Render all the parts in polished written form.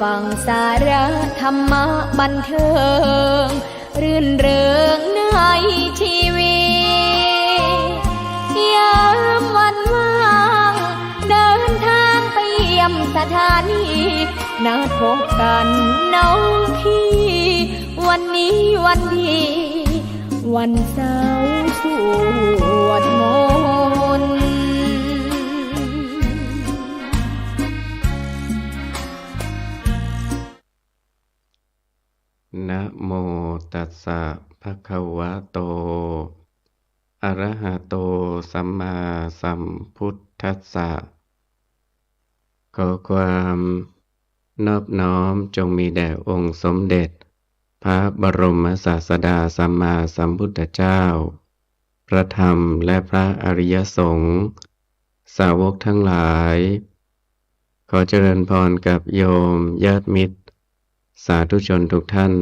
ฟังสาระธรรมะบันเทิงรื่นเริงในชีวิตยามวันว่างเดินทางไปเยี่ยมสถานีนัดพบกันน้องพี่วันนี้วันดีวันเสาร์สวดมนต์นะโมตัสสะภะคะวะโตอะระหะโตสัมมาสัมพุทธัสสะขอความนอบน้อมจงมีแด่องค์สมเด็จพระบรมศาสดาสัมมาสัมพุทธเจ้าพระธรรมและพระอริยสงฆ์สาวกทั้งหลายขอเจริญพรกับโยมญาติมิตรสาธุชนทุกท่าน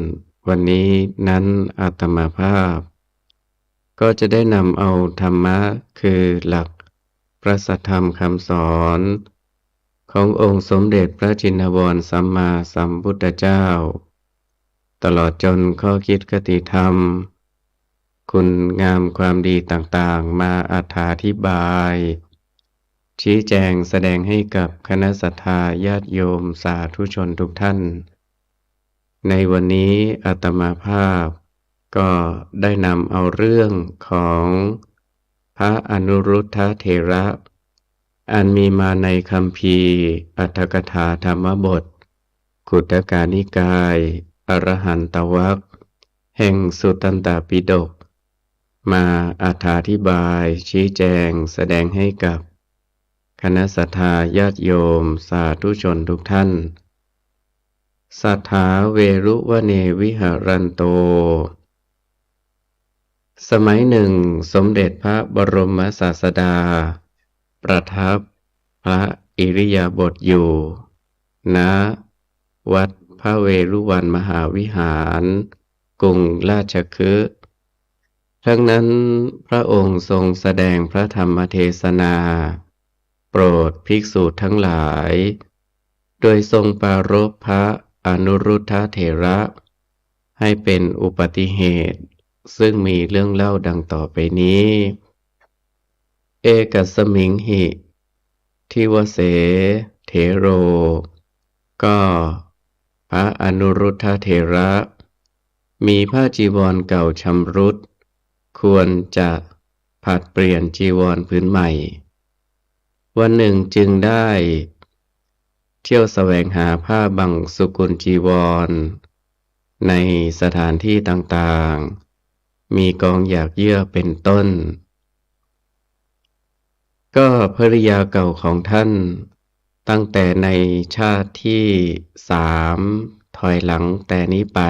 วันนี้นั้นอาตมาภาพก็จะได้นำเอาธรรมะคือหลักพระสัทธรรมคำสอนขององค์สมเด็จพระชินวรสัมมาสัมพุทธเจ้าตลอดจนข้อคิดคติธรรมคุณงามความดีต่างๆมาอธิบายชี้แจงแสดงให้กับคณะศรัทธาญาติโยมสาธุชนทุกท่านในวันนี้อาตมาภาพก็ได้นำเอาเรื่องของพระอนุรุทธเถระอันมีมาในคัมภีร์อรรถกถาธรรมบทขุทกานิกายอรหันตวรรคแห่งสุตตันตปิฎกมาอธิบายชี้แจงแสดงให้กับคณะศรัทธาญาติโยมสาธุชนทุกท่านสัทธาเวรุวเนวิหารันโตสมัยหนึ่งสมเด็จพระบรมศาสดาประทับพระอิริยาบถอยู่ณวัดพระเวรุวันมหาวิหารกรุงราชคฤห์ทั้งนั้นพระองค์ทรงแสดงพระธรรมเทศนาโปรดภิกษุทั้งหลายโดยทรงปรารภพระอนุรุทธเถระให้เป็นอุบัติเหตุซึ่งมีเรื่องเล่าดังต่อไปนี้เอกัสมิงหิทิวเสเถโรก็พระอนุรุทธเถระมีผ้าจีวรเก่าชำรุดควรจะผัดเปลี่ยนจีวรผืนใหม่วันหนึ่งจึงได้เที่ยวแสวงหาผ้าบังสุกุลจีวรในสถานที่ต่างๆมีกองหยากเยื่อเป็นต้นก็ภริยาเก่าของท่านตั้งแต่ในชาติที่3ถอยหลังแต่นี้ไป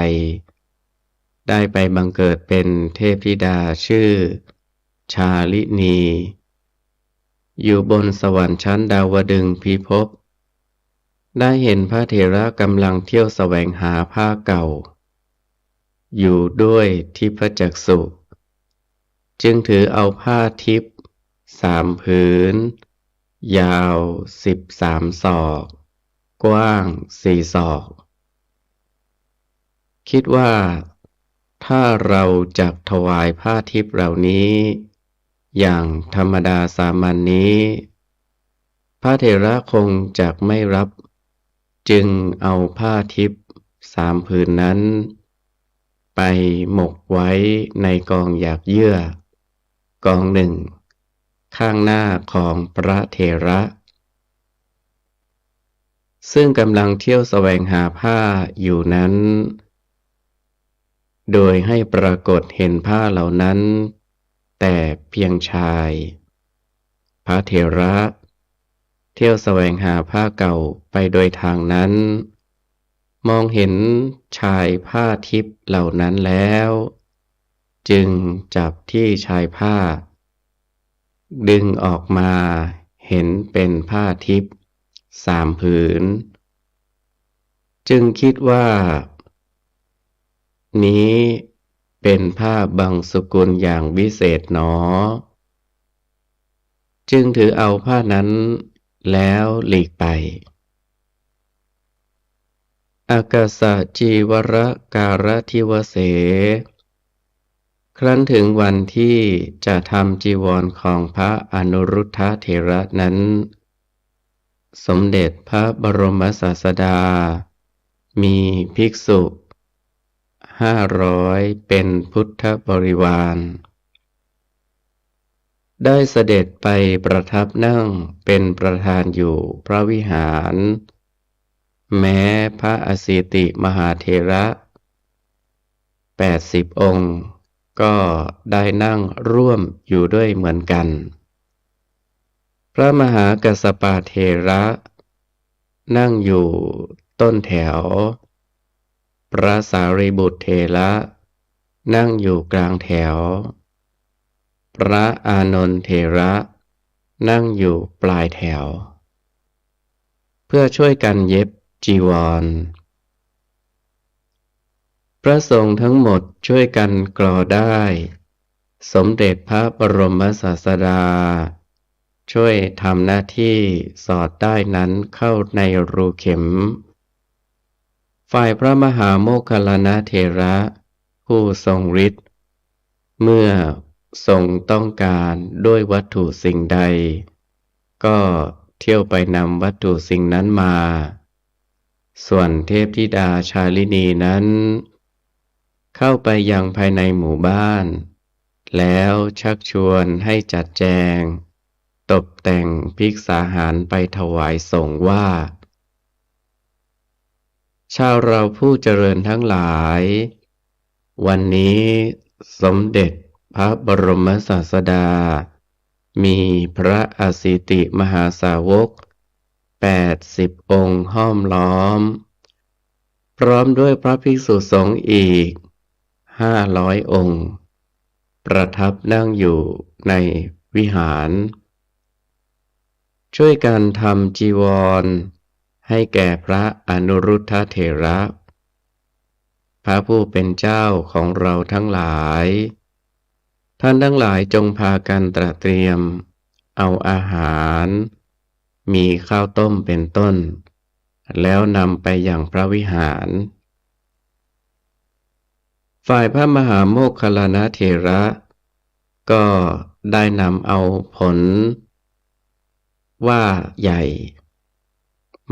ได้ไปบังเกิดเป็นเทพธิดาชื่อชาลินีอยู่บนสวรรค์ชั้นดาวดึงส์พิภพได้เห็นพระเถระกำลังเที่ยวแสวงหาผ้าเก่าอยู่ด้วยทิพจักษุจึงถือเอาผ้าทิพย์3 ผืนยาว13 ศอกกว้าง4 ศอกคิดว่าถ้าเราจักถวายผ้าทิพย์เหล่านี้อย่างธรรมดาสามัญนี้พระเถระคงจักไม่รับจึงเอาผ้าทิพย์3 ผืนนั้นไปหมกไว้ในกองหยากเยื่อกองหนึ่งข้างหน้าของพระเถระซึ่งกำลังเที่ยวแสวงหาผ้าอยู่นั้นโดยให้ปรากฏเห็นผ้าเหล่านั้นแต่เพียงชายพระเถระเที่ยวแสวงหาผ้าเก่าไปโดยทางนั้นมองเห็นชายผ้าทิพย์เหล่านั้นแล้วจึงจับที่ชายผ้าดึงออกมาเห็นเป็นผ้าทิพย์3 ผืนจึงคิดว่านี้เป็นผ้าบังสุกุลอย่างวิเศษหนอจึงถือเอาผ้านั้นแล้วหลีกไป อากาสะจีวรการทิวเส ครั้นถึงวันที่จะทำจีวรของพระอนุรุทธเถระนั้น สมเด็จพระบรมศาสดา มีภิกษุ500เป็นพุทธบริวาร ได้เสด็จไปประทับนั่งเป็นประธานอยู่พระวิหาร แม้พระอสิติมหาเถระ80องค์ก็ได้นั่งร่วมอยู่ด้วยเหมือนกัน พระมหากัสสปะเถระนั่งอยู่ต้นแถว พระสารีบุตรเถระนั่งอยู่กลางแถว พระอานนท์เถระนั่งอยู่ปลายแถว เพื่อช่วยกันเย็บจีวร พระสงฆ์ทั้งหมดช่วยกันกลอได้ สมเด็จพระบรมศาสดา ช่วยทำหน้าที่สอดได้นั้นเข้าในรูเข็ม ฝ่ายพระมหาโมคคัลลานะเถระผู้ทรงฤทธิ์เมื่อทรงต้องการด้วยวัตถุสิ่งใด ก็เที่ยวไปนำวัตถุสิ่งนั้นมา ส่วนเทพธิดาชาลินีนั้น เข้าไปยังภายในหมู่บ้าน แล้วชักชวนให้จัดแจง ตกแต่งภิกษาหารไปถวายสงฆ์ว่า ชาวเราผู้เจริญทั้งหลาย วันนี้สมเด็จพระบรมศาสดา มีพระอสิติมหาสาวก80องค์ห้อมล้อม พร้อมด้วยพระภิกษุสงฆ์อีก500องค์ ประทับนั่งอยู่ในวิหาร ช่วยกันทำจีวรให้แก่พระอนุรุทธเถระ พระผู้เป็นเจ้าของเราทั้งหลาย ท่านทั้งหลายจงพากันตระเตรียมเอาอาหาร มีข้าวต้มเป็นต้น แล้วนำไปยังพระวิหาร ฝ่ายพระมหาโมคคัลลานะเถระ ก็ได้นำเอาผลว่าใหญ่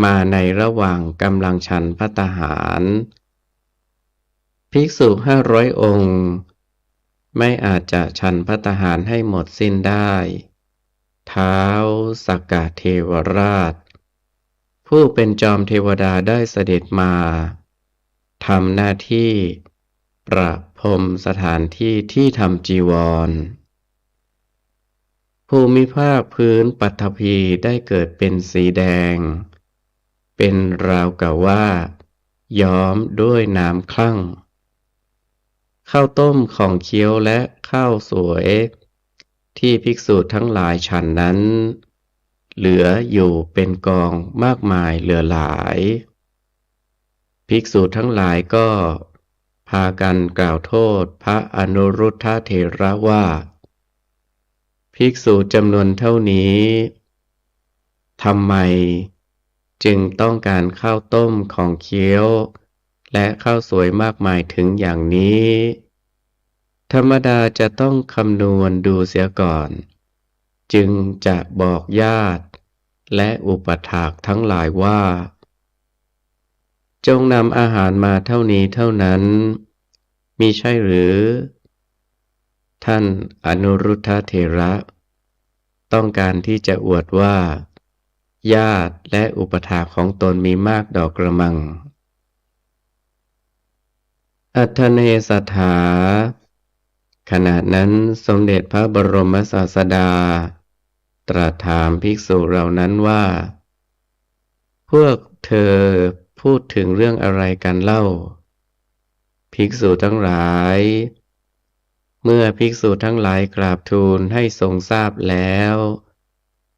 มาในระหว่างกำลังฉันภัตตาหาร ภิกษุ500องค์ ไม่อาจจะฉันภัตตาหารให้หมดสิ้นได้ ท้าวสักกะเทวราช ผู้เป็นจอมเทวดาได้เสด็จมาทำหน้าที่ประพรมสถานที่ที่ทำจีวร ภูมิภาคพื้นปัทภีได้เกิดเป็นสีแดง เป็นราวกับว่าย้อมด้วยน้ำคลั่ง ข้าวต้มของเคี้ยวและข้าวสวยที่ภิกษุทั้งหลายฉันนั้น เหลืออยู่เป็นกองมากมายเหลือหลาย ภิกษุทั้งหลายก็พากันกล่าวโทษพระอนุรุทธเถระว่า ภิกษุจำนวนเท่านี้ทำไมจึงต้องการข้าวต้มของเคี้ยวและข้าวสวยมากมายถึงอย่างนี้ ธรรมดาจะต้องคำนวณดูเสียก่อน จึงจะบอกญาติและอุปถากทั้งหลายว่า จงนำอาหารมาเท่านี้เท่านั้นมิใช่หรือ ท่านอนุรุทธเถระต้องการที่จะอวดว่า ญาติและอุปถากของตนมีมากดอกกระมัง อัทเนสถา ขณะนั้นสมเด็จพระบรมศาสดา ตรัสถามภิกษุเหล่านั้นว่า พวกเธอพูดถึงเรื่องอะไรกันเล่า ภิกษุทั้งหลาย เมื่อภิกษุทั้งหลายกราบทูลให้ทรงทราบแล้ว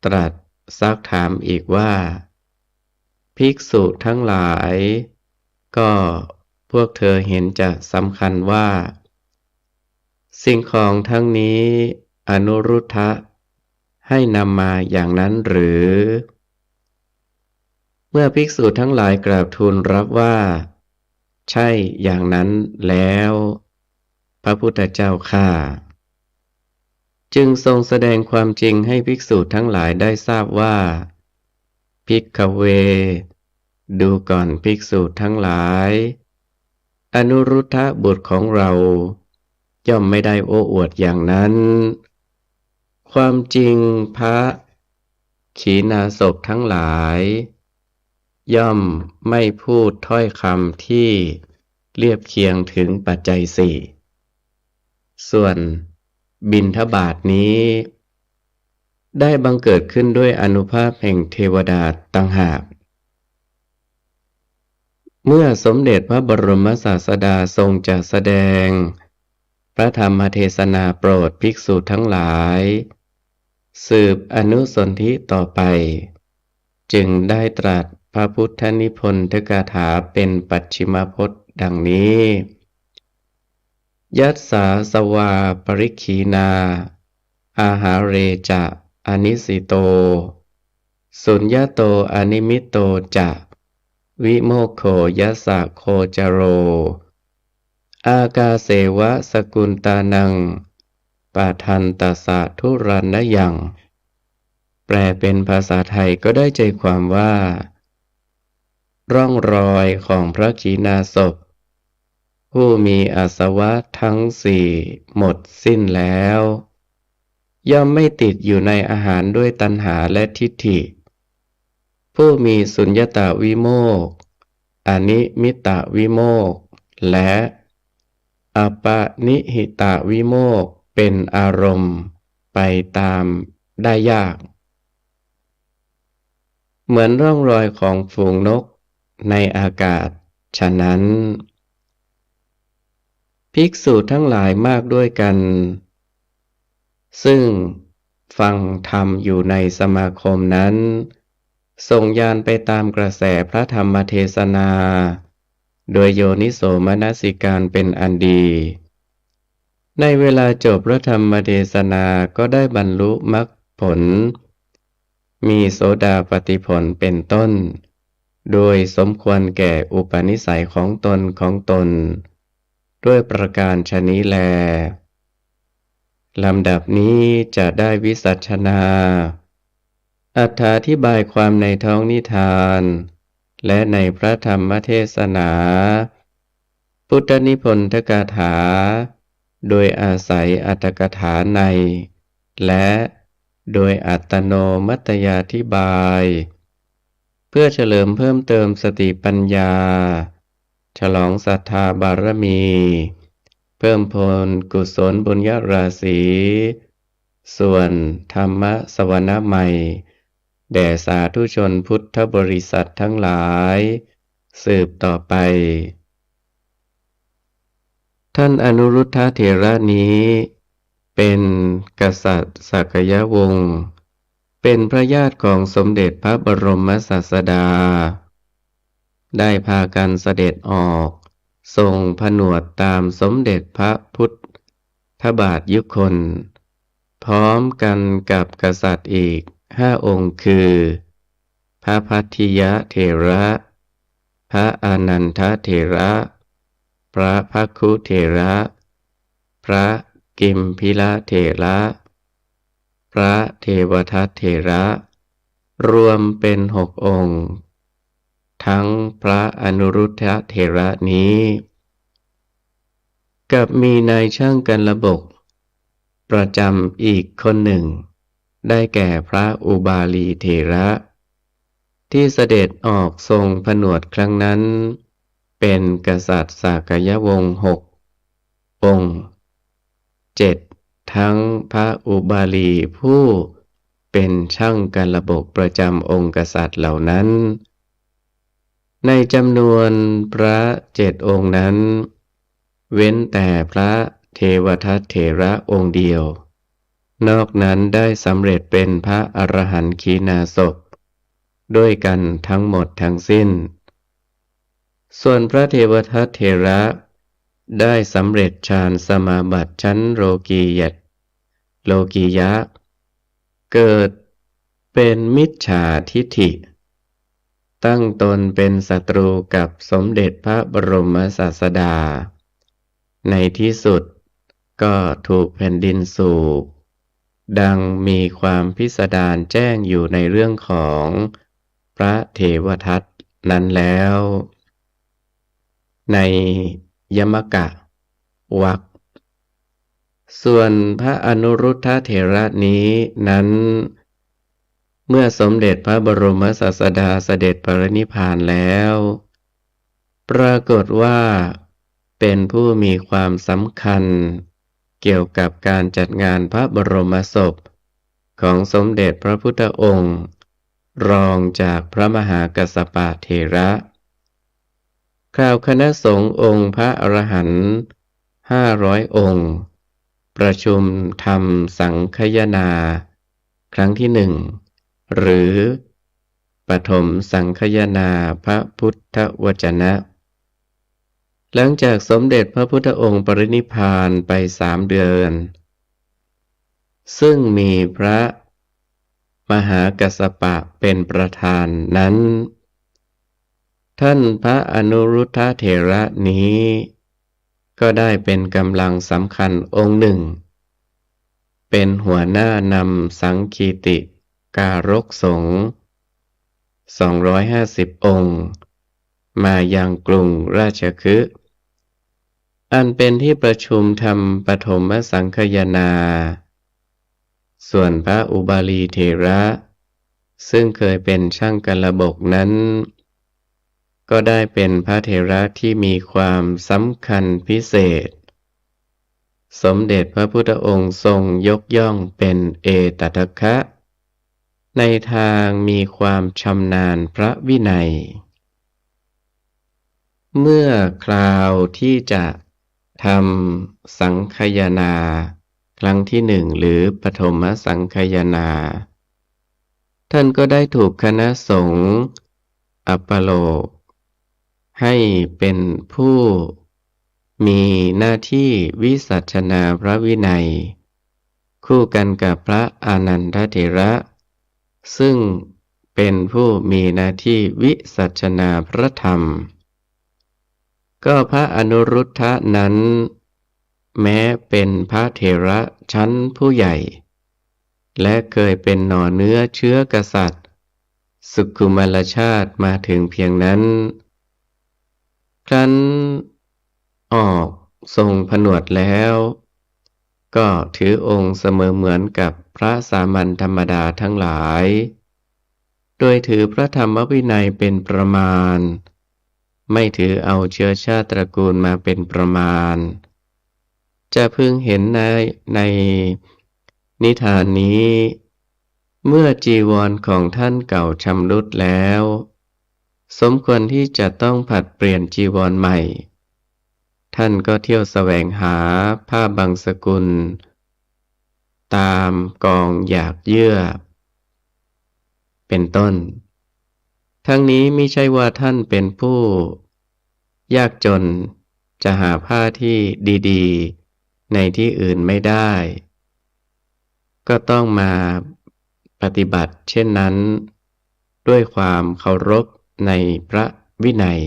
ตรัสซักถามอีกว่า ภิกษุทั้งหลาย ก็พวกเธอเห็นจะสำคัญว่า สิ่งของทั้งนี้อนุรุทธะให้นำมาอย่างนั้นหรือ มื่อภิกษุทั้งหลายกราบทูลรับว่า ใช่อย่างนั้นแล้ว พระพุทธเจ้าข้าจึงทรงแสดงความจริงให้ภิกษุทั้งหลายได้ทราบว่า ภิกขเว ดูก่อนภิกษุทั้งหลาย อนุรุทธะบุตรของเราย่อมไม่ได้โอ้อวดอย่างนั้น ความจริงพระขีณาสพทั้งหลาย ย่อมไม่พูดถ้อยคำที่เรียบเคียงถึงปัจจัยสี่ส่วนบิณฑบาตนี้ ได้บังเกิดขึ้นด้วยอานุภาพแห่งเทวดาต่างหากเมื่อสมเด็จพระบรมศาสดาทรงจะแสดงพระธรรมเทศนาโปรดภิกษุทั้งหลายสืบอนุสนธิต่อไปจึงได้ตรัสพระพุทธนิพนธกถาเป็นปัจฉิมพจน์ดังนี้ยัสสาสวาปริขีนาอาหาเรจะอนิสิโตสุญญโตอนิมิตโตจะวิโมกโขยัสสะโคจโรอากาเสวะสกุลตานังปาทันตสะทุรันนยังแปลเป็นภาษาไทยก็ได้ใจความว่าร่องรอยของพระขีณาสพผู้มีอาสวะทั้งสี่หมดสิ้นแล้วย่อมไม่ติดอยู่ในอาหารด้วยตัณหาและทิฏฐิผู้มีสุญญตาวิโมกข์อนิมิตวิโมกข์และอปนิหิตวิโมกข์เป็นอารมณ์ไปตามได้ยากเหมือนร่องรอยของฝูงนกในอากาศฉะนั้นภิกษุทั้งหลายมากด้วยกันซึ่งฟังธรรมอยู่ในสมาคมนั้นส่งญาณไปตามกระแสพระธรรมเทศนาโดยโยนิโสมนสิการเป็นอันดีในเวลาจบพระธรรมเทศนาก็ได้บรรลุมรรคผลมีโสดาปัตติผลเป็นต้นโดยสมควรแก่อุปนิสัยของตนด้วยประการฉะนี้แลลำดับนี้จะได้วิสัชนาอธิบายความในท้องนิทานและในพระธรรมเทศนาพุทธนิพนธกถาโดยอาศัยอรรถกถาในและโดยอัตโนมัตยาธิบายเพื่อเฉลิมเพิ่มเติมสติปัญญาฉลองศรัทธาบารมีเพิ่มพูนกุศลบุญญาราศีส่วนธรรมสวนาใหม่แด่สาธุชนพุทธบริษัททั้งหลายสืบต่อไปท่านอนุรุทธเถระนี้เป็นกษัตริย์สักยวงศ์เป็นพระญาติของสมเด็จพระบรมศาสดาได้พากันเสด็จออกทรงผนวดตามสมเด็จพระพุทธบาทยุคลพร้อมกันกับกษัตริย์อีก5 องค์คือพระพัทธิยเถระพระอานันทเถระพระภักคุเถระพระกิมพิลเถระพระเทวทัตเถระรวมเป็น6 องค์ทั้งพระอนุรุทธเถระนี้กับมีนายช่างกันระบกประจำอีกคนหนึ่งได้แก่พระอุบาลีเถระที่เสด็จออกทรงผนวดครั้งนั้นเป็นกษัตริย์สักยวงศ์6 องค์ 7ทั้งพระอุบาลีผู้เป็นช่างกันระบกประจำองค์กษัตริย์เหล่านั้นในจำนวนพระ7 องค์นั้นเว้นแต่พระเทวทัตเถระองค์เดียวนอกนั้นได้สำเร็จเป็นพระอรหันต์ขีณาสพด้วยกันทั้งหมดทั้งสิ้นส่วนพระเทวทัตเถระได้สำเร็จฌานสมาบัติชั้นโลกียะเกิดเป็นมิจฉาทิฏฐิ ตั้งตนเป็นศัตรูกับสมเด็จพระบรมศาสดาในที่สุดก็ถูกแผ่นดินสูบดังมีความพิสดารแจ้งอยู่ในเรื่องของพระเทวทัตนั้นแล้ว ในยมกะวรรคส่วนพระอนุรุทธเถระนี้นั้น เมื่อสมเด็จพระบรมศาสดาเสด็จปรินิพพานแล้ว ปรากฏว่าเป็นผู้มีความสำคัญเกี่ยวกับการจัดงานพระบรมศพของสมเด็จพระพุทธองค์ รองจากพระมหากัสสปะเถระคราวคณะสงฆ์องค์พระอรหันต์500 องค์ ประชุมทำสังคายนาครั้งที่1หรือปฐมสังคายนาพระพุทธวจนะหลังจากสมเด็จพระพุทธองค์ปรินิพพานไป3 เดือนซึ่งมีพระมหากัสสปะเป็นประธานนั้นท่านพระอนุรุทธเถระนี้ก็ได้เป็นกำลังสำคัญองค์หนึ่งเป็นหัวหน้านำสังคีติการกสงฆ์250 องค์มายังกรุงราชคฤห์อันเป็นที่ประชุมทำปฐมสังคายนาส่วนพระอุบาลีเถระซึ่งเคยเป็นช่างกลบกนั้นก็ได้เป็นพระเถระที่มีความสำคัญพิเศษสมเด็จพระพุทธองค์ทรงยกย่องเป็นเอตทัคคะในทางมีความชำนาญพระวินัยเมื่อคราวที่จะทำสังคายนาครั้งที่1หรือปฐมสังคายนาท่านก็ได้ถูกคณะสงฆ์อัปโลกให้เป็นผู้มีหน้าที่วิสัชนาพระวินัยคู่กันกับพระอานันทเถระซึ่งเป็นผู้มีหน้าที่วิสัชนาพระธรรมก็พระอนุรุทธะนั้นแม้เป็นพระเถระชั้นผู้ใหญ่และเคยเป็นหน่อเนื้อเชื้อกษัตริย์สุขุมลชาติมาถึงเพียงนั้นครั้นออกทรงผนวดแล้วก็ถือองค์เสมอเหมือนกับพระสามัญธรรมดาทั้งหลายโดยถือพระธรรมวินัยเป็นประมาณไม่ถือเอาเชื้อชาติตระกูลมาเป็นประมาณจะพึงเห็นในนิทานนี้เมื่อจีวรของท่านเก่าชำรุดแล้วสมควรที่จะต้องผัดเปลี่ยนจีวรใหม่ท่านก็เที่ยวแสวงหาผ้าบางสกุลตามกองหยากเยื่อเป็นต้นทั้งนี้มิใช่ว่าท่านเป็นผู้ยากจนจะหาผ้าที่ดีๆในที่อื่นไม่ได้ก็ต้องมาปฏิบัติเช่นนั้นด้วยความเคารพในพระวินัย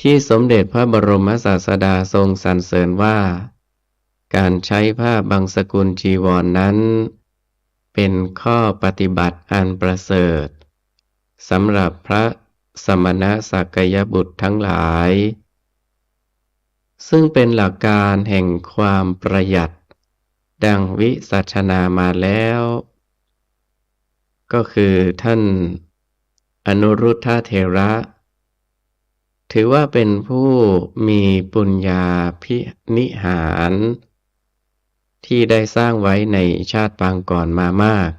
ที่สมเด็จพระบรมศาสดาทรงสรรเสริญว่าการใช้ผ้าบางสกุลจีวร นั้นเป็นข้อปฏิบัติอันประเสริฐสำหรับพระสมณสักยบุตรทั้งหลายซึ่งเป็นหลักการแห่งความประหยัดดังวิสัชนามาแล้วก็คือท่านอนุรุทธเถระถือว่าเป็นผู้มีปุญญาภินิหารที่ได้สร้างไว้ในชาติปางก่อนมามาก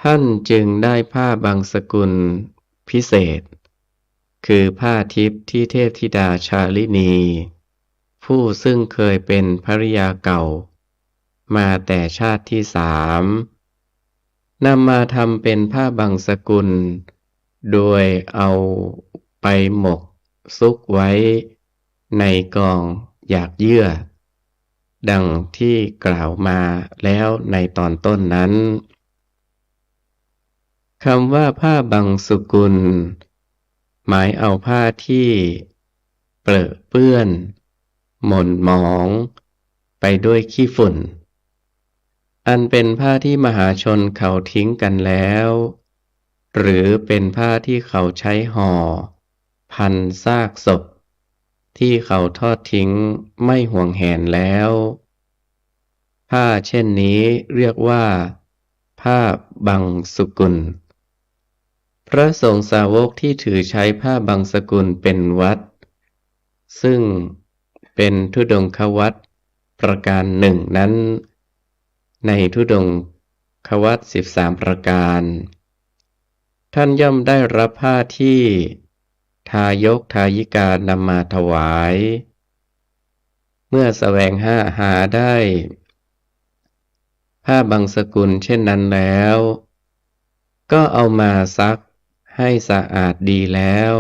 ท่านจึงได้ผ้าบางสกุลพิเศษคือผ้าทิพย์ที่เทพธิดาชาลินีผู้ซึ่งเคยเป็นภริยาเก่ามาแต่ชาติที่3นำมาทำเป็นผ้าบางสกุลโดยเอาไปหมกซุกไว้ในกองหยากเยื่อดังที่กล่าวมาแล้วในตอนต้นนั้นข คำว่าผ้าบังสุกุลหมายเอาผ้าที่เปรอะเปื้อนหม่นหมองไปด้วยขี้ฝุ่นอันเป็นผ้าที่มหาชนเขาทิ้งกันแล้วหรือเป็นผ้าที่เขาใช้ห่อพันซากศพที่เขาทอดทิ้งไม่ห่วงแหนแล้วผ้าเช่นนี้เรียกว่าผ้าบังสุกุลพระสงฆ์สาวกที่ถือใช้ผ้าบังสกุลเป็นวัดซึ่งเป็นธุดงควัตรประการหนึ่งนั้นในธุดงควัตร13ประการท่านย่อมได้รับผ้าที่ทายกทายิกานำมาถวายเมื่อแสวงหาได้ผ้าบังสกุลเช่นนั้นแล้วก็เอามาซักให้สะอาดดีแล้ว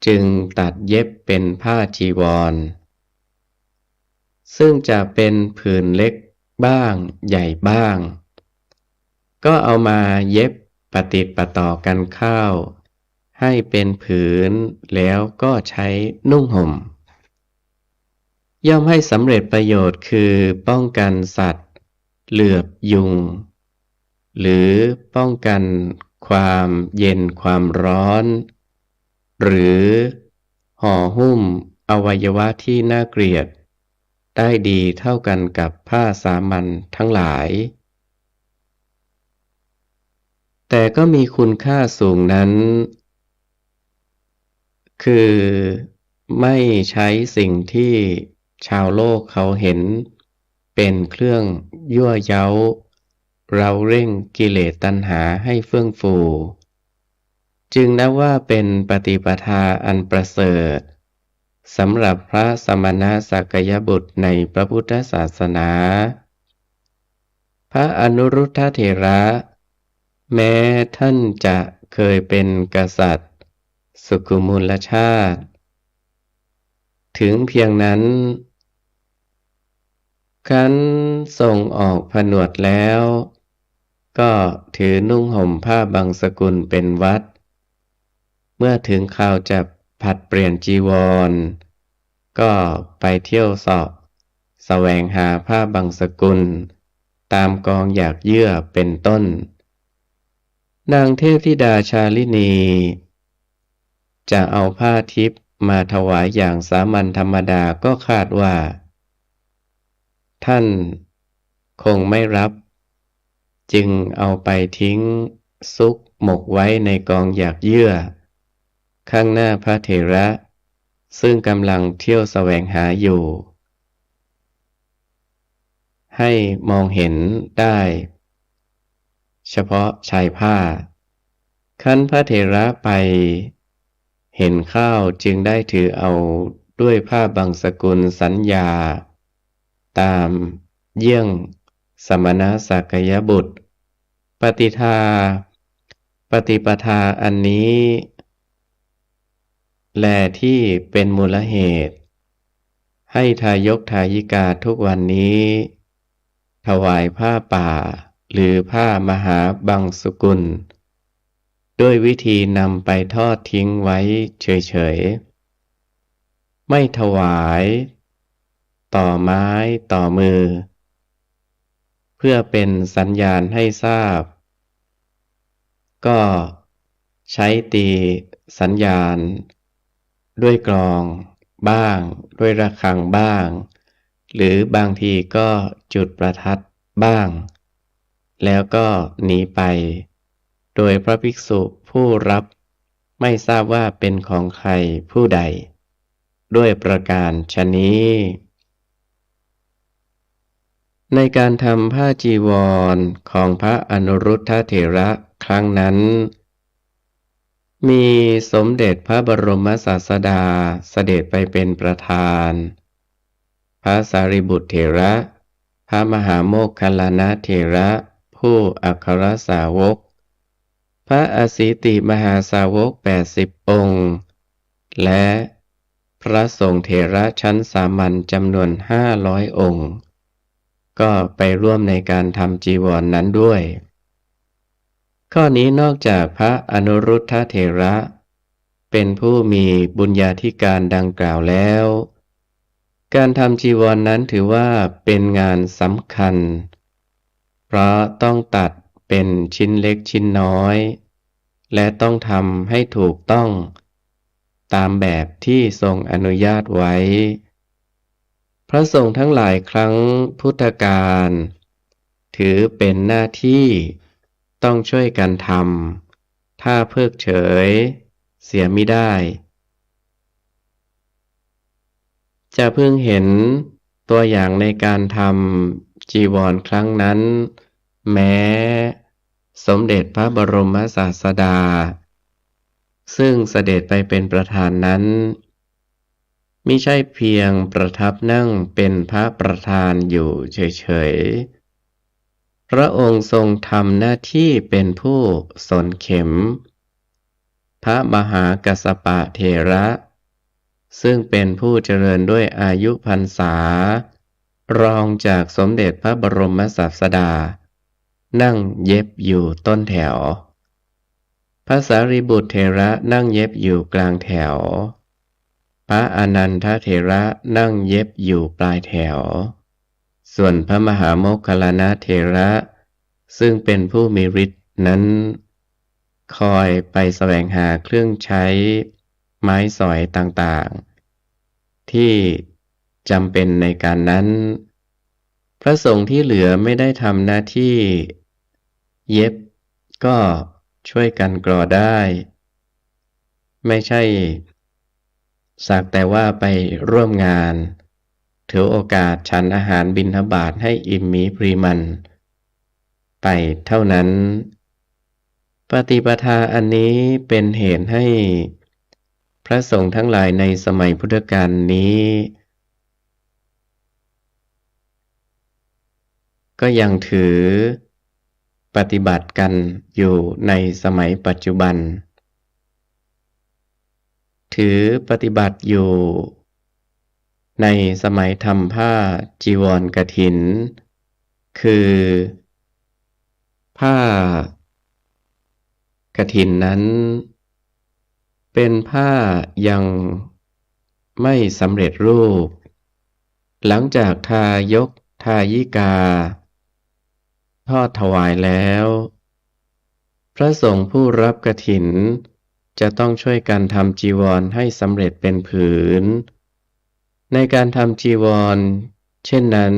จึงตัดเย็บเป็นผ้าจีวรซึ่งจะเป็นผืนเล็กบ้างใหญ่บ้างก็เอามาเย็บปะติดปะต่อกันเข้าให้เป็นผืนแล้วก็ใช้นุ่งห่มย่อมให้สำเร็จประโยชน์คือป้องกันสัตว์เหลือบยุงหรือป้องกันความเย็นความร้อนหรือห่อหุ้มอวัยวะที่น่าเกลียดได้ดีเท่ากันกับผ้าสามัญทั้งหลายแต่ก็มีคุณค่าสูงนั้นคือไม่ใช้สิ่งที่ชาวโลกเขาเห็นเป็นเครื่องยั่วเย้าเราเร่งกิเลสตัณหาให้เฟื่องฟูจึงนับว่าเป็นปฏิปทาอันประเสริฐสำหรับพระสมณสักยบุตรในพระพุทธศาสนาพระอนุรุทธเถระแม้ท่านจะเคยเป็นกษัตริย์สุกุมุลชาติถึงเพียงนั้นครั้นทรงออกผนวดแล้วก็ถือนุ่งห่มผ้าบังสกุลเป็นวัดเมื่อถึงคราวจะผัดเปลี่ยนจีวรก็ไปเที่ยวเสาะแสวงหาผ้าบังสกุลตามกองหยากเยื่อเป็นต้นนางเทพธิดาชาลินีจะเอาผ้าทิพย์มาถวายอย่างสามัญธรรมดาก็คาดว่าท่านคงไม่รับจึงเอาไปทิ้งซุกหมกไว้ในกองหยากเยื่อข้างหน้าพระเถระซึ่งกำลังเที่ยวแสวงหาอยู่ให้มองเห็นได้เฉพาะชายผ้าครั้นพระเถระไปเห็นเข้าจึงได้ถือเอาด้วยผ้าบังสกุลสัญญาตามเยี่ยงสมณสักยบุตรปฏิปทาอันนี้แลที่เป็นมูลเหตุให้ทายกทายิกาทุกวันนี้ถวายผ้าป่าหรือผ้ามหาบังสุกุลด้วยวิธีนำไปทอดทิ้งไว้เฉยๆไม่ถวายต่อไม้ต่อมือเพื่อเป็นสัญญาณให้ทราบก็ใช้ตีสัญญาณด้วยกลองบ้างด้วยระฆังบ้างหรือบางทีก็จุดประทัดบ้างแล้วก็หนีไปโดยพระภิกษุผู้รับไม่ทราบว่าเป็นของใครผู้ใดด้วยประการฉะนี้ในการทำผ้าจีวรของพระอนุรุทธเถระครั้งนั้นมีสมเด็จพระบรมศาสดาเสด็จไปเป็นประธานพระสารีบุตรเถระพระมหาโมคคัลลานะเถระผู้อัครสาวกพระอสิติมหาสาวก80 องค์และพระสงฆ์เถระชั้นสามัญจำนวน500 องค์ก็ไปร่วมในการทำจีวร นั้นด้วย ข้อนี้นอกจากพระอนุรุทธเถระเป็นผู้มีบุญญาธิการดังกล่าวแล้วการทำจีวรนนั้นถือว่าเป็นงานสำคัญเพราะต้องตัดเป็นชิ้นเล็กชิ้นน้อยและต้องทำให้ถูกต้องตามแบบที่ทรงอนุญาตไว้พระสงฆ์ทั้งหลายครั้งพุทธกาลถือเป็นหน้าที่ต้องช่วยกันทำถ้าเพิกเฉยเสียมิได้จะเพิ่งเห็นตัวอย่างในการทำจีวรครั้งนั้นแม้สมเด็จพระบรมศาสดาซึ่งเสด็จไปเป็นประธานนั้นมิใช่เพียงประทับนั่งเป็นพระประธานอยู่เฉยๆพระองค์ทรงทำหน้าที่เป็นผู้สนเข็มพระมหากัสสปะเถระซึ่งเป็นผู้เจริญด้วยอายุพรรษารองจากสมเด็จพระบรมศาสดานั่งเย็บอยู่ต้นแถวพระสารีบุตรเถระนั่งเย็บอยู่กลางแถวพระอนันทเถระนั่งเย็บอยู่ปลายแถวส่วนพระมหาโมคคัลลานะเถระซึ่งเป็นผู้มีฤทธิ์นั้นคอยไปแสวงหาเครื่องใช้ไม้สอยต่างๆที่จำเป็นในการนั้นพระสงฆ์ที่เหลือไม่ได้ทำหน้าที่เย็บก็ช่วยกันกรอได้ไม่ใช่สักแต่ว่าไปร่วมงานถือโอกาสฉันอาหารบิณฑบาตให้อิ่มมีปริมาณไปเท่านั้นปฏิปทาอันนี้เป็นเหตุให้พระสงฆ์ทั้งหลายในสมัยพุทธกาลนี้ก็ยังถือปฏิบัติกันอยู่ในสมัยปัจจุบันถือปฏิบัติอยู่ในสมัยทำผ้าจีวรกฐินคือผ้ากฐินนั้นเป็นผ้ายังไม่สำเร็จรูปหลังจากทายกทายิกาทอดถวายแล้วพระสงฆ์ผู้รับกฐินจะต้องช่วยกันทำจีวรให้สำเร็จเป็นผืนในการทำจีวรเช่นนั้น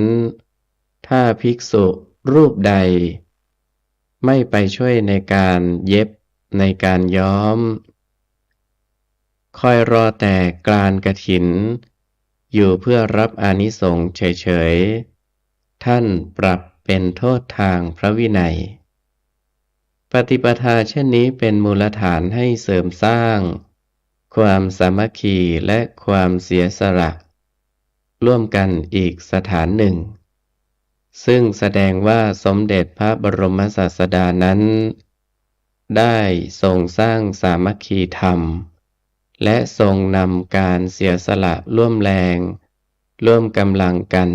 ถ้าภิกษุรูปใดไม่ไปช่วยในการเย็บในการย้อมคอยรอแต่กลานกฐินอยู่เพื่อรับอานิสงส์เฉยๆท่านปรับเป็นโทษทางพระวินัยปฏิปทาเช่นนี้เป็นมูลฐานให้เสริมสร้างความสามัคคีและความเสียสละร่วมกันอีกสถานหนึ่งซึ่งแสดงว่าสมเด็จพระบรมศาสดานั้นได้ทรงสร้างสามัคคีธรรมและทรงนำการเสียสละร่วมแรงร่วมกำลังกัน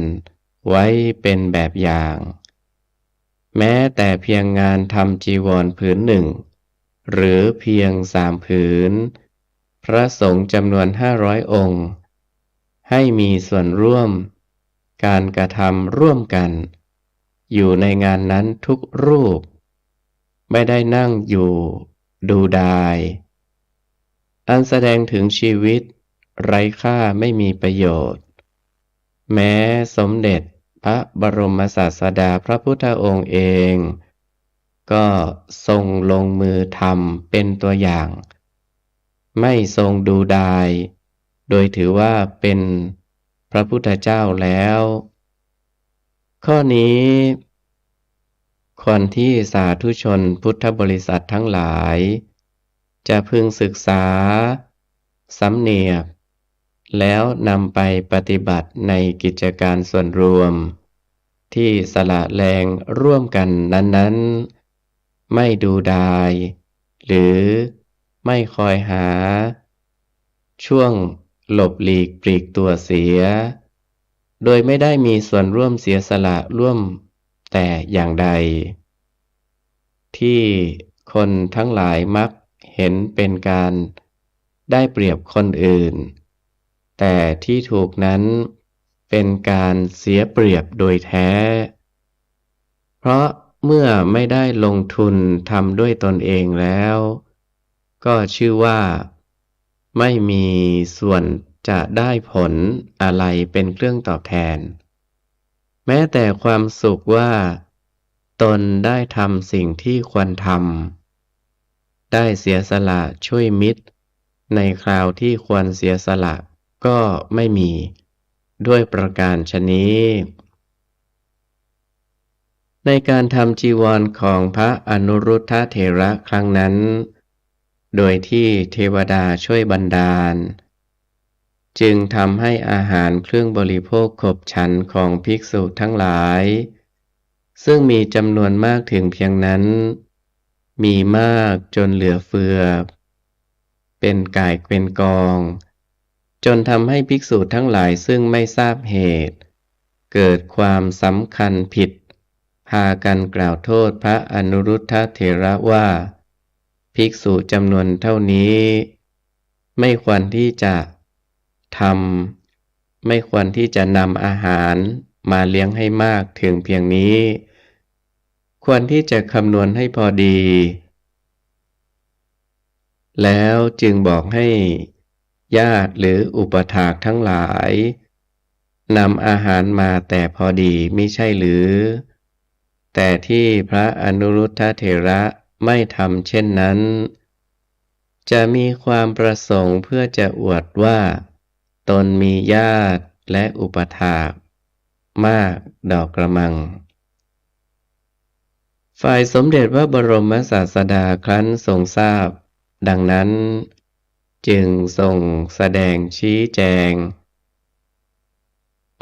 ไว้เป็นแบบอย่างแม้แต่เพียงงานทำจีวรผืนหนึ่งหรือเพียง3 ผืนพระสงฆ์จำนวน500 องค์ให้มีส่วนร่วมการกระทำร่วมกันอยู่ในงานนั้นทุกรูปไม่ได้นั่งอยู่ดูดายอันแสดงถึงชีวิตไร้ค่าไม่มีประโยชน์แม้สมเด็จพระบรมศาสดาพระพุทธองค์เองก็ทรงลงมือทำเป็นตัวอย่างไม่ทรงดูดายโดยถือว่าเป็นพระพุทธเจ้าแล้วข้อนี้ควรที่สาธุชนพุทธบริษัททั้งหลายจะพึงศึกษาสำเนียกแล้วนำไปปฏิบัติในกิจการส่วนรวมที่สละแรงร่วมกันนั้นๆไม่ดูดายหรือไม่คอยหาช่วงหลบหลีกปลีกตัวเสียโดยไม่ได้มีส่วนร่วมเสียสละร่วมแต่อย่างใดที่ คนทั้งหลายมักเห็นเป็นการได้เปรียบคนอื่นแต่ที่ถูกนั้นเป็นการเสียเปรียบโดยแท้ เพราะเมื่อไม่ได้ลงทุนทำด้วยตนเองแล้วก็ชื่อว่าไม่มีส่วนจะได้ผลอะไรเป็นเครื่องตอบแทนแม้แต่ความสุขว่าตนได้ทำสิ่งที่ควรทำได้เสียสละช่วยมิตรในคราวที่ควรเสียสละก็ไม่มีด้วยประการฉะนี้ในการทำจีวรของพระอนุรุทธเถระครั้งนั้นโดยที่เทวดาช่วยบันดาลจึงทำให้อาหารเครื่องบริโภคขบฉันของภิกษุทั้งหลายซึ่งมีจำนวนมากถึงเพียงนั้นมีมากจนเหลือเฟือเป็นก่ายเป็นกองจนทำให้ภิกษุทั้งหลายซึ่งไม่ทราบเหตุเกิดความสำคัญผิดพากันกล่าวโทษพระอนุรุทธเถระว่าภิกษุจำนวนเท่านี้ไม่ควรที่จะไม่ควรที่จะนำอาหารมาเลี้ยงให้มากถึงเพียงนี้ควรที่จะคำนวณให้พอดีแล้วจึงบอกให้ญาติหรืออุปถากทั้งหลายนำอาหารมาแต่พอดีมิใช่หรือแต่ที่พระอนุรุทธเถระไม่ทำเช่นนั้นจะมีความประสงค์เพื่อจะอวดว่าตนมีญาติและอุปถากมากดอกกระมังฝ่ายสมเด็จพระบรมศาสดาครั้นทรงทราบดังนั้นจึงทรงแสดงชี้แจง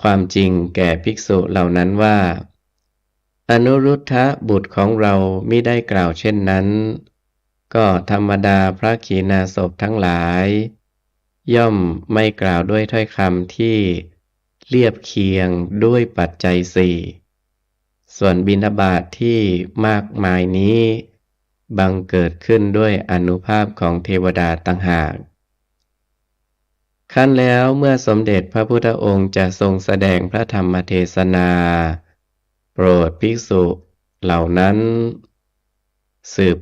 ความจริงแก่ภิกษุเหล่านั้นว่าอนุรุทธะบุตรของเรามิได้กล่าวเช่นนั้นก็ธรรมดาพระขีณาสพทั้งหลายย่อมไม่กล่าวด้วยถ้อยคำที่เรียบเคียงด้วยปัจจัยสี่ส่วนบิณฑบาตที่มากมายนี้บังเกิดขึ้นด้วยอานุภาพของเทวดาต่างหากขั้นแล้วเมื่อสมเด็จพระพุทธองค์จะทรงแสดงพระธรรมเทศนาโปรดภิกษุเหล่านั้นสืบ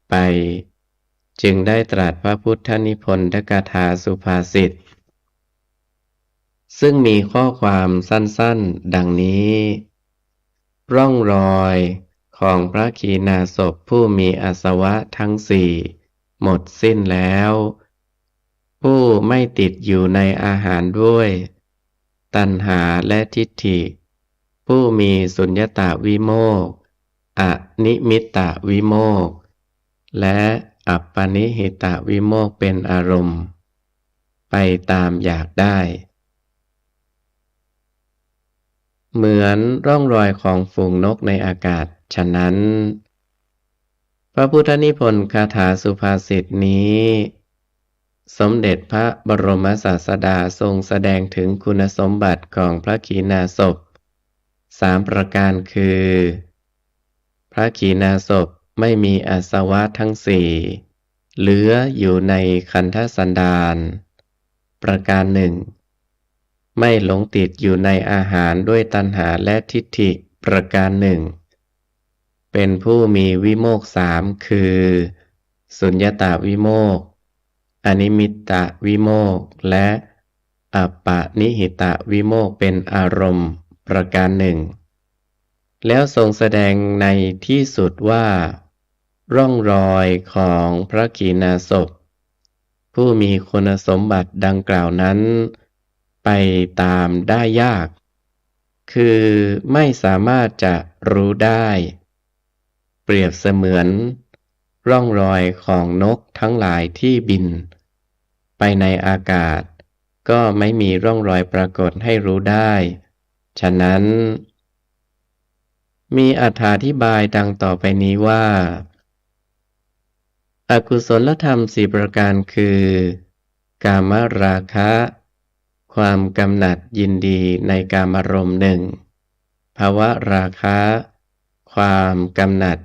ไปจึงได้ตรัสพระพุทธนิพนธกถาสุภาษิตซึ่งมีข้อความสั้นๆดังนี้ร่องรอยของพระขีณาสพผู้มีอาสวะทั้งสี่หมดสิ้นแล้วผู้ไม่ติดอยู่ในอาหารด้วยตัณหาและทิฏฐิผู้มีสุญญตาวิโมกข์อนิมิตตวิโมกข์และอัปปนิหิตวิโมกข์เป็นอารมณ์ไปตามอยากได้เหมือนร่องรอยของฝูงนกในอากาศฉะนั้นพระพุทธนิพนธ์คาถาสุภาษิตนี้สมเด็จพระบรมศาสดาทรงแสดงถึงคุณสมบัติของพระขีณาสพ3ประการคือพระขีณาสพไม่มีอาสวะทั้งสี่เหลืออยู่ในขันธสันดานประการหนึ่งไม่หลงติดอยู่ในอาหารด้วยตัณหาและทิฏฐิประการหนึ่งเป็นผู้มีวิโมกข์สามคือสุญญตาวิโมกข์อนิมิตตวิโมกข์และอัปปนิหิตวิโมกข์เป็นอารมณ์ประการหนึ่งแล้วทรงแสดงในที่สุดว่าร่องรอยของพระขีณาสพผู้มีคุณสมบัติดังกล่าวนั้นไปตามได้ยากคือไม่สามารถจะรู้ได้เปรียบเสมือนร่องรอยของนกทั้งหลายที่บินไปในอากาศก็ไม่มีร่องรอยปรากฏให้รู้ได้ฉะนั้นมีอธิบายดังต่อไปนี้ว่าอกุศลธรรม4ประการคือกามราคะความกำหนัดยินดีในกามารมณ์หนึ่งภวราคะความกำหนัด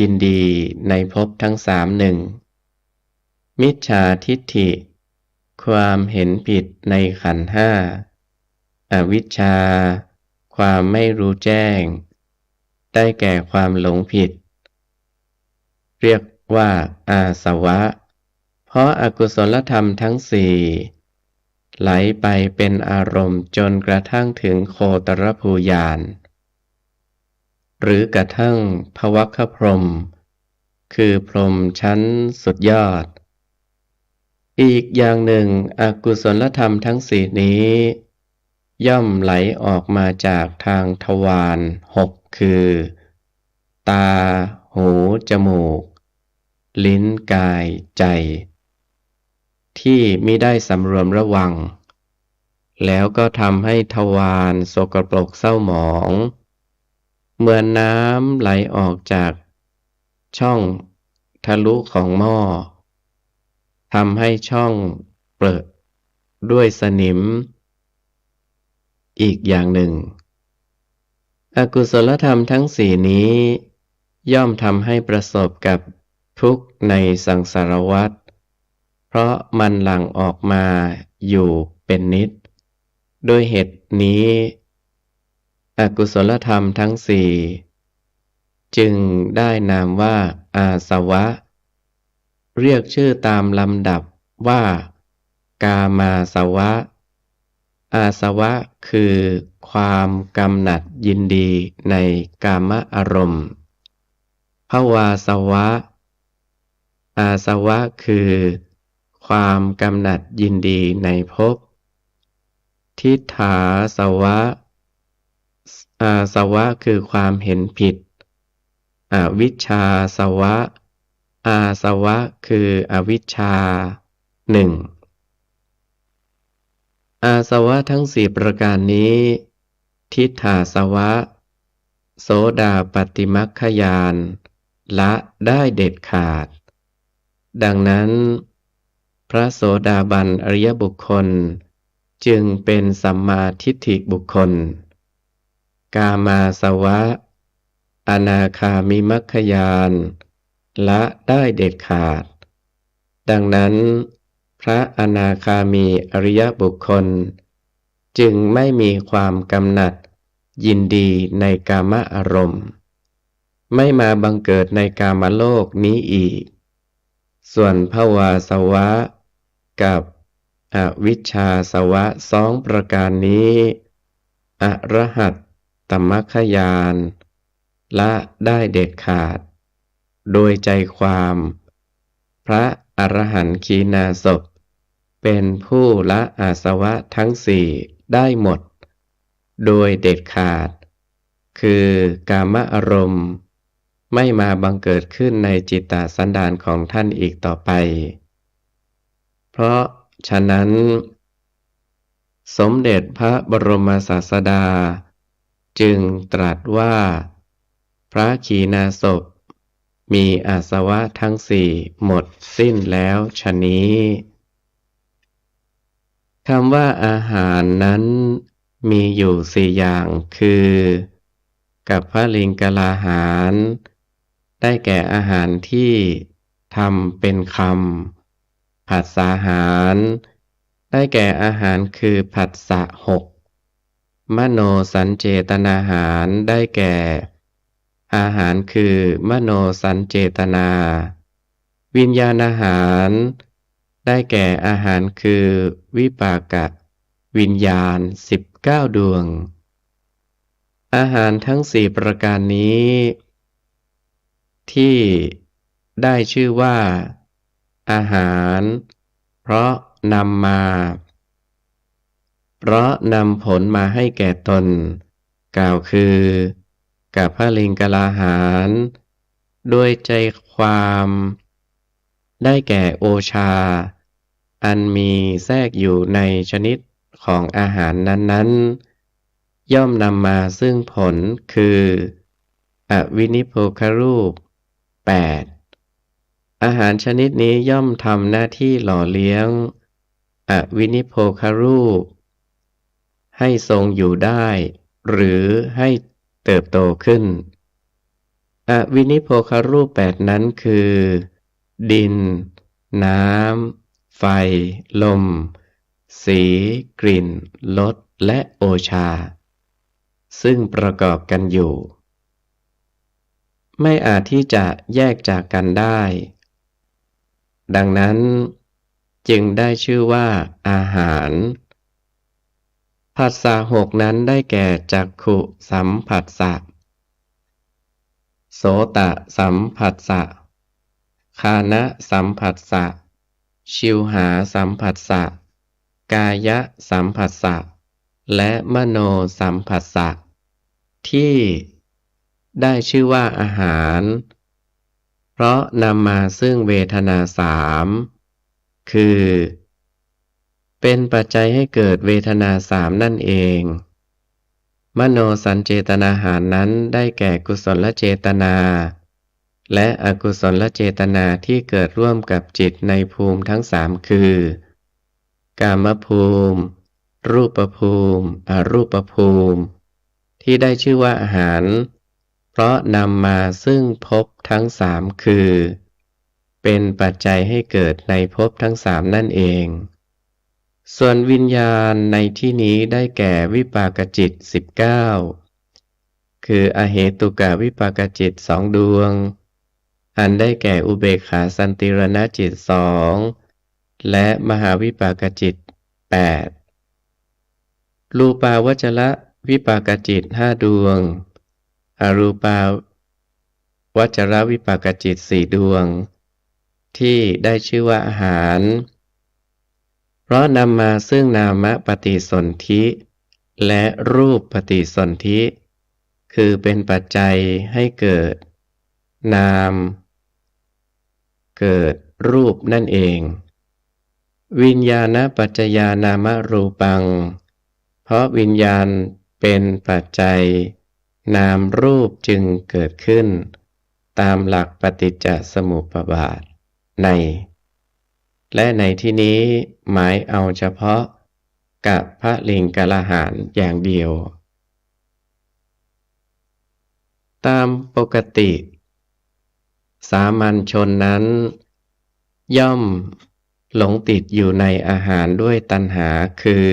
ยินดีในภพทั้งสามหนึ่งมิจฉาทิฏฐิความเห็นผิดในขันธ์ห้าอวิชชาความไม่รู้แจ้งได้แก่ความหลงผิดเรียกว่าอาสวะเพราะอากุศลธรรมทั้งสี่ไหลไปเป็นอารมณ์จนกระทั่งถึงโคตรภูญาณหรือกระทั่งภวัคคพรหมคือพรหมชั้นสุดยอดอีกอย่างหนึ่งอกุศลธรรมทั้งสี่นี้ย่อมไหลออกมาจากทางทวารหกคือตาหูจมูกลิ้นกายใจที่มิได้สำรวมระวังแล้วก็ทำให้ทวารสกปรกเศร้าหมองเหมือนน้ำไหลออกจากช่องทะลุของหม้อทำให้ช่องเปิดด้วยสนิมอีกอย่างหนึ่งอกุศลธรรมทั้งสี่นี้ย่อมทำให้ประสบกับทุกข์ในสังสารวัฏเพราะมันหลั่งออกมาอยู่เป็นนิจโดยเหตุนี้อกุศลธรรมทั้งสี่จึงได้นามว่าอาสวะเรียกชื่อตามลำดับว่ากามาสวะอาสวะคือความกำหนัดยินดีในกามอารมณ์ภวาสวะอาสวะคือความกำหนัดยินดีในภพทิฏฐาสวะอาสวะคือความเห็นผิดอวิชชาสวะอาสวะคืออวิชชาหนึ่งอาสวะทั้งสี่ประการนี้ทิฏฐาสวะโสดาปัตติมัคคญาณละได้เด็ดขาดดังนั้นพระโสดาบันอริยบุคคลจึงเป็นสัมมาทิฏฐิบุคคลกามาสวะอนาคามิมัคคญาณละได้เด็ดขาดดังนั้นพระอนาคามีอริยบุคคลจึงไม่มีความกำหนัดยินดีในกามอารมณ์ไม่มาบังเกิดในกามโลกนี้อีกส่วนภวาสวะกับอวิชชาสวะสองประการนี้อรหัตตมัคคญาณละได้เด็ดขาดโดยใจความพระอรหันต์ขีณาสพเป็นผู้ละอาสวะทั้งสี่ได้หมดโดยเด็ดขาดคือกามอารมณ์ไม่มาบังเกิดขึ้นในจิตตสันดานของท่านอีกต่อไปเพราะฉะนั้นสมเด็จพระบรมศาสดาจึงตรัสว่าพระขีณาสพมีอาสวะทั้งสี่หมดสิ้นแล้วฉะนี้คำว่าอาหารนั้นมีอยู่สี่อย่างคือกัปพลิงกลาหารได้แก่อาหารที่ทำเป็นคำผัสสาหารได้แก่อาหารคือผัสสะหกมโนสัญเจตนาหารได้แก่อาหารคือมโนสัญเจตนาวิญญาณอาหารได้แก่อาหารคือวิปากวิญญาณ19 ดวงอาหารทั้งสี่ประการนี้ที่ได้ชื่อว่าอาหารเพราะนำผลมาให้แก่ตนกล่าวคือกัปพลิงกลาหารโดยใจความได้แก่โอชาอันมีแทรกอยู่ในชนิดของอาหารนั้นๆย่อมนำมาซึ่งผลคืออวินิโพครูป 8อาหารชนิดนี้ย่อมทำหน้าที่หล่อเลี้ยงอวินิโพครูปให้ทรงอยู่ได้หรือให้เติบโตขึ้น อวินิโพครูป8นั้นคือ ดิน น้ำ ไฟ ลม สี กลิ่น รส และโอชา ซึ่งประกอบกันอยู่ ไม่อาจที่จะแยกจากกันได้ ดังนั้นจึงได้ชื่อว่าอาหารผัสสะหกนั้นได้แก่จักขุสัมผัสสะโสตสัมผัสสะฆานะสัมผัสสะชิวหาสัมผัสสะกายสัมผัสสะและมโนสัมผัสสะที่ได้ชื่อว่าอาหารเพราะนำมาซึ่งเวทนาสามคือเป็นปัจจัยให้เกิดเวทนาสามนั่นเองมโนสัญเจตนาหารนั้นได้แก่กุศลเจตนาและอกุศลเจตนาที่เกิดร่วมกับจิตในภูมิทั้งสามคือกามภูมิรูปภูมิอรูปภูมิที่ได้ชื่อว่าอาหารเพราะนำมาซึ่งภพทั้งสามคือเป็นปัจจัยให้เกิดในภพทั้งสามนั่นเองส่วนวิญญาณในที่นี้ได้แก่วิปากจิต19คืออเหตุกะวิปากจิต2 ดวงอันได้แก่อุเบกขาสันติรณจิต2และมหาวิปากจิต8รูปาวจรวิปากจิต5 ดวงอรูปาวจรวิปากจิต4 ดวงที่ได้ชื่อว่าอาหารเพราะนำมาซึ่งนามปฏิสนธิและรูปปฏิสนธิคือเป็นปัจจัยให้เกิดนามเกิดรูปนั่นเองวิญญาณปัจจยานามรูปังเพราะวิญญาณเป็นปัจจัยนามรูปจึงเกิดขึ้นตามหลักปฏิจจสมุปบาทในและในที่นี้หมายเอาเฉพาะกับพระลิงกลหารอย่างเดียวตามปกติสามัญชนนั้นย่อมหลงติดอยู่ในอาหารด้วยตัณหาคือ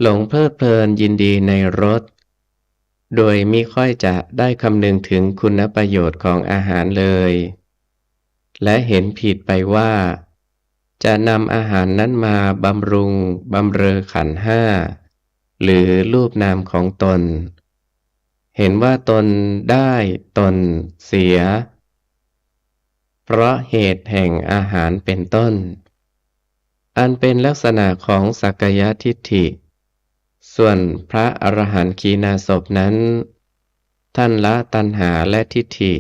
หลงเพลิดเพลินยินดีในรสโดยมิค่อยจะได้คำนึงถึงคุณประโยชน์ของอาหารเลยและเห็นผิดไปว่าจะนำอาหารนั้นมาบำรุงบำเรอขันธ์ห้าหรือรูปนามของตนเห็นว่าตนได้ตนเสียเพราะเหตุแห่งอาหารเป็นต้นอันเป็นลักษณะของสักกายทิฏฐิส่วนพระอรหันต์ขีณาสพนั้นท่านละตัณหาและทิฏฐิ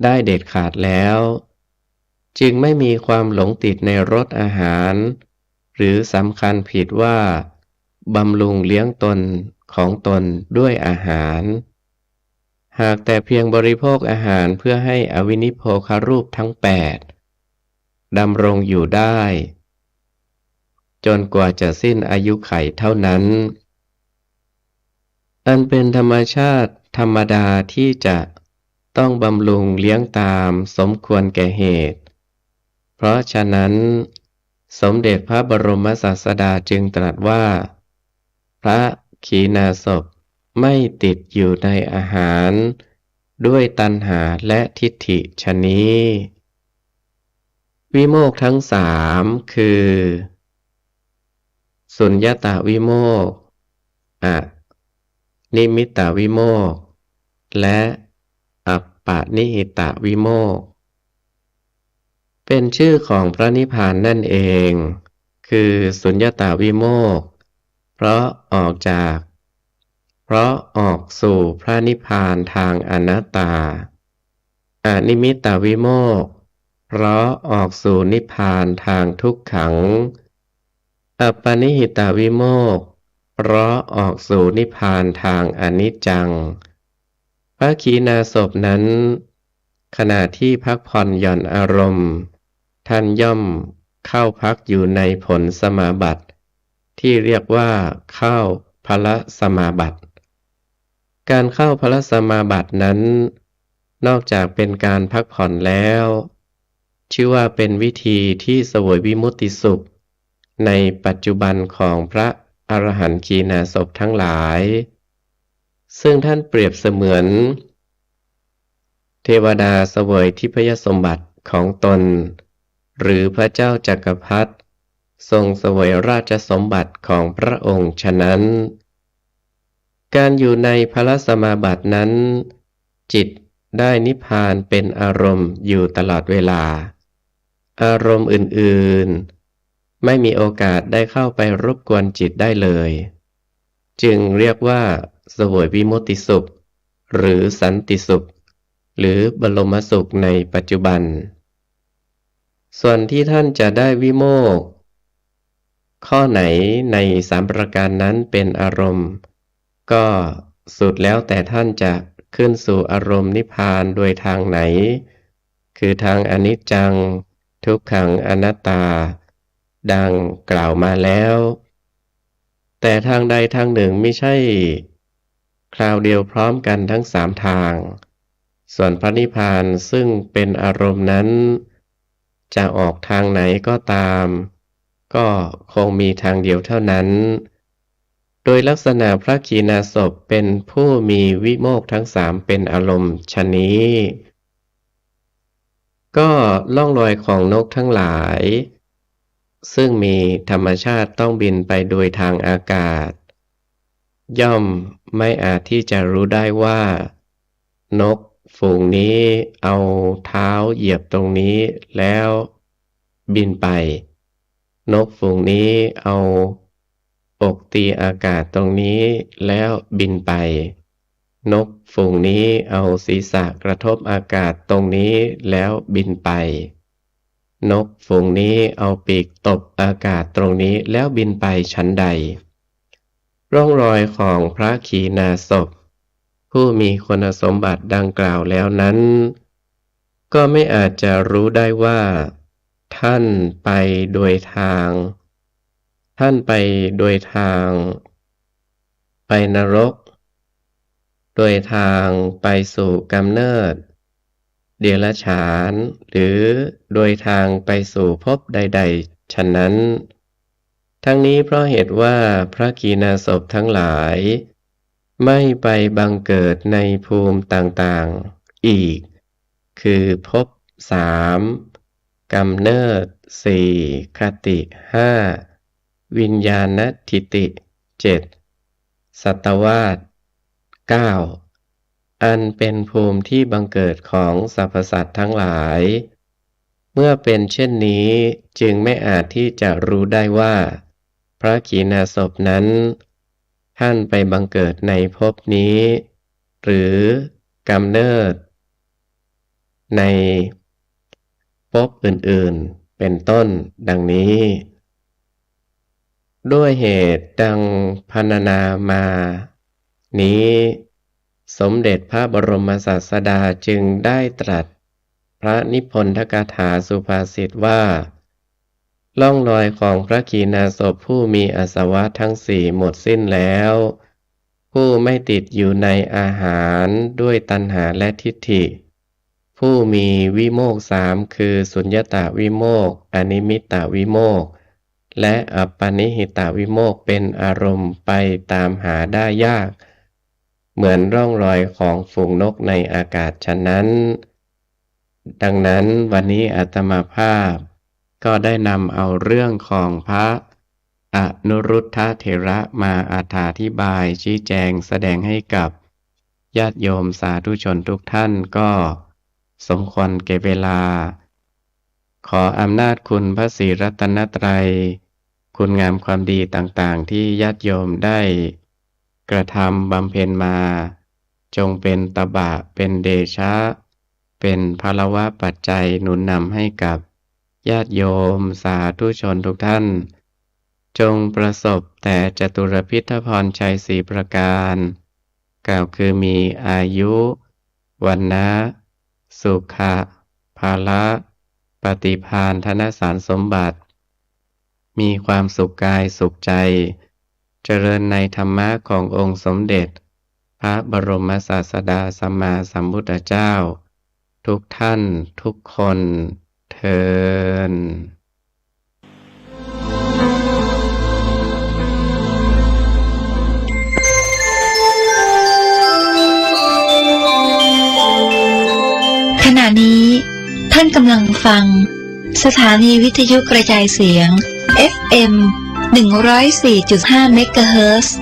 ได้เด็ดขาดแล้วจึงไม่มีความหลงติดในรสอาหารหรือสำคัญผิดว่าบำรุงเลี้ยงตนของตนด้วยอาหารหากแต่เพียงบริโภคอาหารเพื่อให้อวินิโพครูปทั้ง8ดำรงอยู่ได้จนกว่าจะสิ้นอายุไขเท่านั้นอันเป็นธรรมชาติธรรมดาที่จะต้องบำรุงเลี้ยงตามสมควรแก่เหตุเพราะฉะนั้นสมเด็จพระบรมศาสดาจึงตรัสว่าพระขีณาสพไม่ติดอยู่ในอาหารด้วยตัณหาและทิฏฐิฉะนี้วิโมกข์ทั้งสามคือสุญญตวิโมกข์อนิมิตวิโมกข์และอัปปนิหิตวิโมกข์เป็นชื่อของพระนิพพานนั่นเองคือสุญญตวิโมกข์เพราะออกสู่พระนิพพานทางอนัตตาอนิมิตวิโมกข์เพราะออกสู่นิพพานทางทุกขังอัปปนิหิตวิโมกข์เพราะออกสู่นิพพานทางอนิจจังพระขีณาสพนั้นขณะที่พักผ่อนหย่อนอารมณ์ท่านย่อมเข้าพักอยู่ในผลสมาบัติที่เรียกว่าเข้าพละสมาบัติ การเข้าพระสมาบัตินั้นนอกจากเป็นการพักผ่อนแล้วชื่อว่าเป็นวิธีที่เสวยวิมุตติสุขในปัจจุบันของพระอรหันต์ขีณาสพทั้งหลายซึ่งท่านเปรียบเสมือนเทวดาเสวยทิพยสมบัติของตนหรือพระเจ้าจักรพรรดิทรงเสวยราชสมบัติของพระองค์ฉะนั้นการอยู่ในพระสมาบัตินั้นจิตได้นิพพานเป็นอารมณ์อยู่ตลอดเวลาอารมณ์อื่นๆไม่มีโอกาสได้เข้าไปรบกวนจิตได้เลยจึงเรียกว่าเสวยวิมุตติสุขหรือสันติสุขหรือบรมสุขในปัจจุบันส่วนที่ท่านจะได้วิโมกข์ข้อไหนใน3ประการนั้นเป็นอารมณ์ก็สุดแล้วแต่ท่านจะขึ้นสู่อารมณ์นิพพานโดยทางไหนคือทางอนิจจังทุกขังอนัตตาดังกล่าวมาแล้วแต่ทางใดทางหนึ่งไม่ใช่คราวเดียวพร้อมกันทั้ง3ทางส่วนพระนิพพานซึ่งเป็นอารมณ์นั้นจะออกทางไหนก็ตามก็คงมีทางเดียวเท่านั้นโดยลักษณะพระขีณาสพเป็นผู้มีวิโมกข์ทั้ง3เป็นอารมณ์ชะนี้ก็ล่องลอยของนกทั้งหลายซึ่งมีธรรมชาติต้องบินไปโดยทางอากาศย่อมไม่อาจที่จะรู้ได้ว่านกฝูงนี้เอาเท้าเหยียบตรงนี้แล้วบินไปนกฝูงนี้เอาอกตีอากาศตรงนี้แล้วบินไปนกฝูงนี้เอาศีรษะกระทบอากาศตรงนี้แล้วบินไปนกฝูงนี้เอาปีกตบอากาศตรงนี้แล้วบินไปชั้นใดร่องรอยของพระขีณาสพผู้มีคุณสมบัติดังกล่าวแล้วนั้นก็ไม่อาจจะรู้ได้ว่าท่านไปโดยทางไปนรกโดยทางไปสู่กำเนิดเดรัจฉานหรือโดยทางไปสู่ภพใดๆฉะนั้นทั้งนี้เพราะเหตุว่าพระขีณาสพทั้งหลายไม่ไปบังเกิดในภูมิต่างๆอีกคือภพ3กำเนิด4คติ5วิญญาณทิฏฐิ7สัตวาส9อันเป็นภูมิที่บังเกิดของสรรพสัตว์ทั้งหลายเมื่อเป็นเช่นนี้จึงไม่อาจที่จะรู้ได้ว่าพระขีณาสพนั้นท่านไปบังเกิดในภพนี้หรือกำเนิดในภพอื่นๆเป็นต้นดังนี้ด้วยเหตุดังพรรณนามานี้สมเด็จพระบรมศาสดาจึงได้ตรัสพระนิพนธกถาสุภาษิตว่าล่องรอยของพระขีณาสพผู้มีอาสวะทั้ง4หมดสิ้นแล้วผู้ไม่ติดอยู่ในอาหารด้วยตัณหาและทิฏฐิผู้มีวิโมกข์3คือสุญญตวิโมกข์อนิมิตตวิโมกข์และอัปปนิหิตวิโมกข์เป็นอารมณ์ไปตามหาได้ยากเหมือนร่องรอยของฝูงนกในอากาศฉะนั้นดังนั้นวันนี้อาตมาภาพก็ได้นำเอาเรื่องของพระอนุรุทธเถระมาอธิบายชี้แจงแสดงให้กับญาติโยมสาธุชนทุกท่านก็สมควรแก่เวลาขออำนาจคุณพระศรีรัตนตรัยคุณงามความดีต่างๆที่ญาติโยมได้กระทำบำเพ็ญมาจงเป็นตบะเป็นเดชะเป็นพลวะปัจจัยหนุนนำให้กับญาติโยมสาธุชนทุกท่านจงประสบแต่จตุรพิธพรชัย4ประการกล่าวคือมีอายุวันนะสุขะภาละปฏิภาณธนสารสมบัติมีความสุขกายสุขใจเจริญในธรรมะขององค์สมเด็จ พระบรมศาสดาสัมมาสัมพุทธเจ้า ทุกท่านทุกคนเทอญขณะนี้ท่านกำลังฟังสถานีวิทยุกระจายเสียง FM 104.5 เมกะเฮิรตซ์